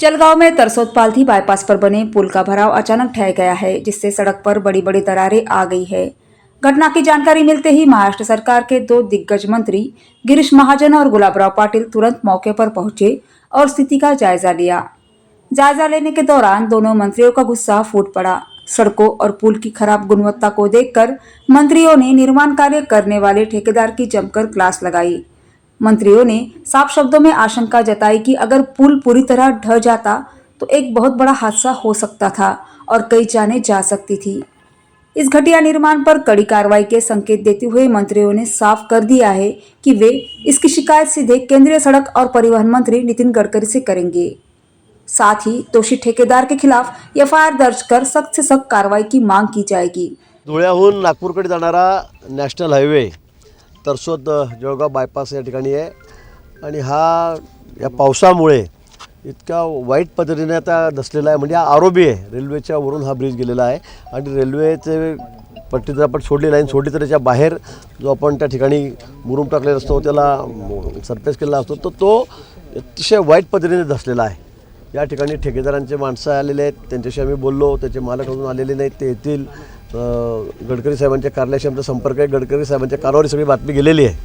जलगांव में तरसोद पालथी बाईपास पर बने पुल का भराव अचानक ढह गया है, जिससे सड़क पर बड़ी बड़ी दरारें आ गई है। घटना की जानकारी मिलते ही महाराष्ट्र सरकार के दो दिग्गज मंत्री गिरीश महाजन और गुलाबराव पाटिल तुरंत मौके पर पहुंचे और स्थिति का जायजा लिया। जायजा लेने के दौरान दोनों मंत्रियों का गुस्सा फूट पड़ा। सड़कों और पुल की खराब गुणवत्ता को देखकर मंत्रियों ने निर्माण कार्य करने वाले ठेकेदार की जमकर क्लास लगाई। मंत्रियों ने साफ शब्दों में आशंका जताई कि अगर पुल पूरी तरह ढह जाता तो एक बहुत बड़ा हादसा हो सकता था और कई जानें जा सकती थी। इस घटिया निर्माण पर कड़ी कार्रवाई के संकेत देते हुए मंत्रियों ने साफ कर दिया है कि वे इसकी शिकायत सीधे केंद्रीय सड़क और परिवहन मंत्री नितिन गडकरी से करेंगे। साथ ही दोषी ठेकेदार के खिलाफ एफआईआर दर्ज कर सख्त से सख्त कार्रवाई की मांग की जाएगी। धुळ्याहून नागपूरकडे जाणारा national highway Tarsod Jalgaon bypass या ठिकाणी आहे आणि या पावसामुळे इतका वाईट पद्धतीने आता धसलेला आहे। म्हणजे आरोबी आहे, रेल्वेच्या वरून हा ब्रिज गेलेला आहे आणि रेल्वेचे पट्टी जर आपण सोडली लाईन सोडली तर त्याच्या बाहेर जो आपण त्या ठिकाणी मुरुम टाकलेला असतो त्याला सरफेस केलेला असतो तो अतिशय वाईट पद्धतीने धसलेला आहे। या ठिकाणी ठेकेदारांचे माणसं आलेले आहेत, त्यांच्याशी आम्ही बोललो, त्याचे मालक अजून आलेले नाहीत, ते येतील। गडकरी साहेबांच्या कार्यालयाशी आमचा संपर्क आहे, गडकरी साहेबांच्या कानावर सगळी बातमी गेलेली आहे,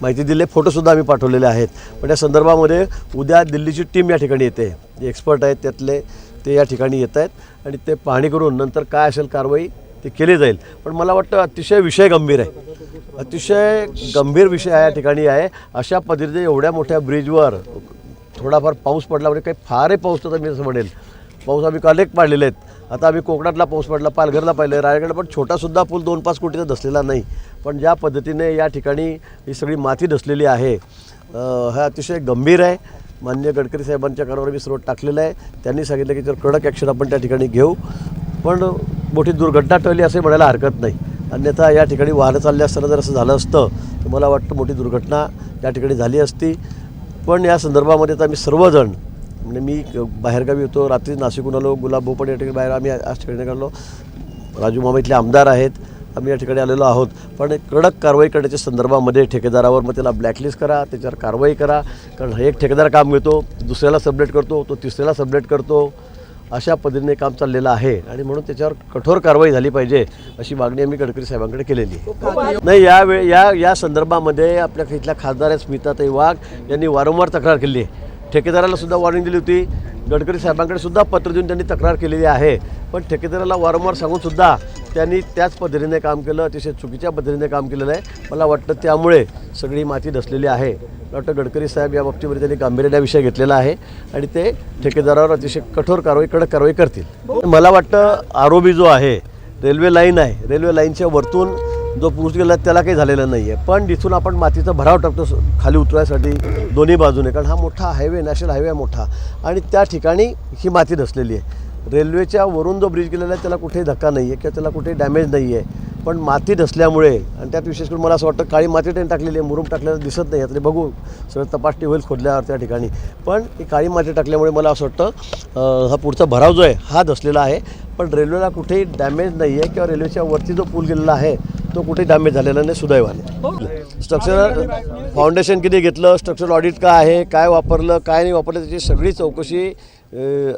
माहिती दिली, फोटोसुद्धा आम्ही पाठवलेले आहेत। पण या संदर्भामध्ये उद्या दिल्लीची टीम या ठिकाणी येते, जे एक्सपर्ट आहेत त्यातले ते या ठिकाणी येत आहेत आणि ते पाहणी करून नंतर काय असेल कारवाई ते केली जाईल। पण मला वाटतं अतिशय विषय गंभीर आहे, अतिशय गंभीर विषय या ठिकाणी आहे। अशा पद्धतीने एवढ्या मोठ्या ब्रिजवर थोडाफार पाऊस पडला म्हणजे काही फारही पाऊस तर मी असं म्हणेल, पाऊस आम्ही काल एक पाडलेले आहेत। आता आम्ही कोकणातला पाऊस पडला, पालघरला पाहिलं, रायगड, पण छोटासुद्धा पूल 2-5 कोटीचा धसलेला नाही। पण ज्या पद्धतीने या ठिकाणी ही सगळी माती धसलेली आहे हा अतिशय गंभीर आहे। माननीय गडकरी साहेबांच्या कानावर मी सर्व टाकलेलं आहे, त्यांनी सांगितलं की जर कडक ॲक्शन आपण त्या ठिकाणी घेऊ, पण मोठी दुर्घटना टळली असे म्हणायला हरकत नाही। अन्यथा या ठिकाणी वाहनं चालले असताना जर असं झालं असतं तर मला वाटतं मोठी दुर्घटना या ठिकाणी झाली असती। पण या संदर्भामध्ये तर आम्ही सर्वजण, म्हणजे मी बाहेरगावी होतो, रात्री नाशिकहून आलो, गुलाबभाऊ पण या ठिकाणी बाहेर, आम्ही आज ठिकाणी काढलो, राजू मामा इथले आमदार आहेत, आम्ही या ठिकाणी आलेलो आहोत। पण एक कडक कारवाई करण्याच्या संदर्भामध्ये ठेकेदारावर मग त्याला ब्लॅकलिस्ट करा, त्याच्यावर कारवाई करा, कारण एक ठेकेदार काम घेतो, दुसऱ्याला सबलेट करतो, तो तिसऱ्याला सबलेट करतो, अशा पद्धतीने काम चाललेलं आहे आणि म्हणून त्याच्यावर कठोर कारवाई झाली पाहिजे अशी मागणी आम्ही गडकरी साहेबांकडे केलेली आहे। नाही, या संदर्भामध्ये आपल्या इथल्या खासदार स्मिताताई वाघ यांनी वारंवार तक्रार केली आहे, ठेकेदाराला सुद्धा वॉर्निंग दिली होती, गडकरी साहेबांकडे सुद्धा पत्र देऊन त्यांनी तक्रार केलेली आहे। पण ठेकेदाराला वारंवार सांगूनसुद्धा त्यांनी त्याच पद्धतीने काम केलं, अतिशय चुकीच्या पद्धतीने काम केलेलं आहे। मला वाटतं त्यामुळे सगळी माती धसलेली आहे। मला वाटतं गडकरी साहेब या बाबतीमध्ये त्यांनी गांभीर्याने विषय घेतलेला आहे आणि ते ठेकेदारावर अतिशय कठोर कारवाई, कडक कारवाई करतील। मला वाटतं आरोबी जो आहे, रेल्वे लाईन आहे, रेल्वे लाईनच्या वरतून जो पुरुष गेला त्याला काही झालेलं नाही आहे, पण जिथून आपण मातीचा भराव टाकतो खाली उतरायसाठी दोन्ही बाजूने, कारण हा मोठा हायवे, नॅशनल हायवे मोठा, आणि त्या ठिकाणी ही माती धसलेली आहे। रेल्वेच्या वरून जो ब्रिज गेलेला आहे त्याला कुठेही धक्का नाही आहे किंवा त्याला कुठेही डॅमेज नाही आहे, पण माती धसल्यामुळे आणि त्यात विशेष करून मला असं वाटतं काळी माती त्यांनी टाकलेली आहे, मुरुम टाकलेलं दिसत नाही, आता बघू सगळं तपासणी होईल खोदल्यावर त्या ठिकाणी, पण ही काळी माती टाकल्यामुळे मला असं वाटतं हा पुढचा भराव जो आहे हा धसलेला आहे। पण रेल्वेला कुठेही डॅमेज नाही आहे किंवा रेल्वेच्या वरती जो पूल गेलेला आहे तो कुठेही डॅमेज झालेला नाही, सुदैवाने। स्ट्रक्चरल फाउंडेशन किती घेतलं, स्ट्रक्चरल ऑडिट काय आहे, काय वापरलं, काय नाही वापरलं, त्याची सगळी चौकशी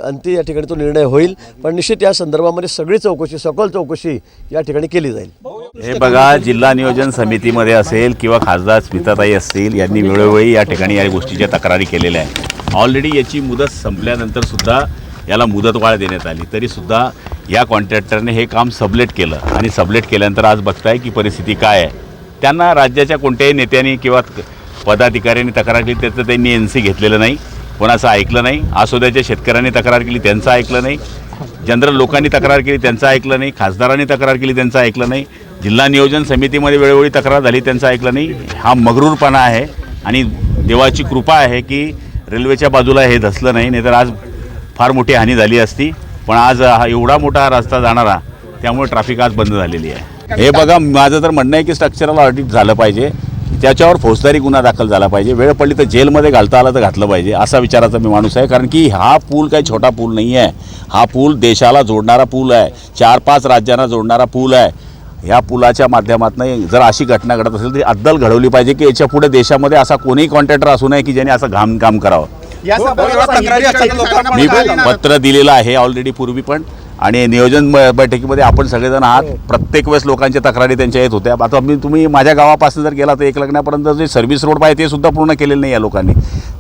अंती या ठिकाणी तो निर्णय होईल। पण निश्चित या संदर्भामध्ये सगळी चौकशी, सखोल चौकशी या ठिकाणी केली जाईल। हे बघा, जिल्हा नियोजन समितीमध्ये असेल किंवा खासदार स्मिताताई असतील, यांनी वेळोवेळी या ठिकाणी या गोष्टीच्या तक्रारी केलेल्या आहेत। ऑलरेडी याची मुदत संपल्यानंतर सुद्धा याला मुदतवाढ देण्यात आली, तरीसुद्धा या कॉन्ट्रॅक्टरने हे काम सबलेट केलं आणि सबलेट केल्यानंतर आज बघताय की परिस्थिती काय आहे। त्यांना राज्याच्या कोणत्याही नेत्यांनी किंवा पदाधिकाऱ्यांनी तक्रार केली त्याचं त्यांनी NC घेतलेलं नाही, कोणाचं ऐकलं नाही। आसोद्याच्या शेतकऱ्यांनी तक्रार केली, त्यांचं ऐकलं नाही, जनरल लोकांनी तक्रार केली, त्यांचं ऐकलं नाही, खासदारांनी तक्रार केली, त्यांचं ऐकलं नाही, जिल्हा नियोजन समितीमध्ये वेळोवेळी तक्रार झाली, त्यांचं ऐकलं नाही। हा मगरूरपणा आहे आणि देवाची कृपा आहे की रेल्वेच्या बाजूला हे धसलं नाही, नाहीतर आज फार मोठी हानी झाली असती। पण आज हा एवढा मोठा रस्ता जाणारा, त्यामुळे ट्रॅफिक आज बंद झालेली आहे। हे बघा, माझं तर म्हणणं आहे की स्ट्रक्चरल ऑडिट झालं पाहिजे, त्याच्यावर फौजदारी गुन्हा दाखल झाला पाहिजे, वेळ पडली तर जेलमध्ये घालता आलं तर घातलं पाहिजे, असा विचाराचा मी माणूस आहे। कारण की हा पूल काही छोटा पूल नाही आहे, हा पूल देशाला जोडणारा पूल आहे, 4-5 राज्यांना जोडणारा पूल आहे। ह्या पुलाच्या माध्यमातून जर अशी घटना घडत असेल तर अद्दल घडवली पाहिजे की याच्या पुढे देशामध्ये असा कोणीही कॉन्ट्रॅक्टर असू नये की ज्याने असं काम करावं। या संदर्भात तक्रारी असतात लोकांना मी पण काय पत्र दिलेलं आहे ऑलरेडी पूर्वी पण, आणि नियोजन बैठकीमध्ये आपण सगळेजण आहात. प्रत्येक वेळेस लोकांच्या तक्रारी त्यांच्या येत होत्या. आता तुम्ही माझ्या गावापासून जर गेला तर एकलगण्यापर्यंत जे सर्व्हिस रोड पाहिजे ते सुद्धा पूर्ण केलेलं नाही या लोकांनी.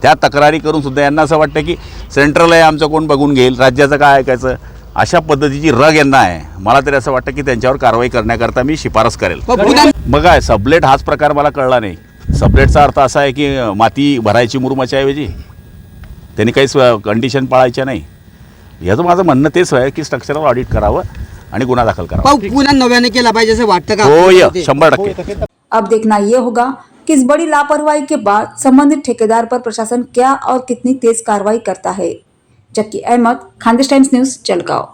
त्या तक्रारी करून सुद्धा यांना असं वाटतं की सेंट्रल आहे, आमचं कोण बघून घेईल, राज्याचं काय ऐकायचं, अशा पद्धतीची रग यांना आहे. मला तरी असं वाटतं की त्यांच्यावर कारवाई करण्याकरता मी शिफारस करेल. मग काय सबलेट हाच प्रकार मला कळला नाही. सबलेटचा अर्थ असा आहे की माती भरायची मुरुमाच्या ऐवजी त्यांनी काहीच कंडिशन पाळायच्या नाही. याचं माझं म्हणणं तेच आहे की स्ट्रक्चरल ऑडिट करावं आणि गुन्हा दाखल करावा. पुन्हा नव्याने केला पाहिजे असं वाटतं का? हो, 100%. अब देखना ये होगा कि इस बड़ी लापरवाही के बाद संबंधित ठेकेदार पर प्रशासन क्या और कितनी तेज कार्रवाई करता है। Jockey Ahmad, Khandesh times news, Jalgaon.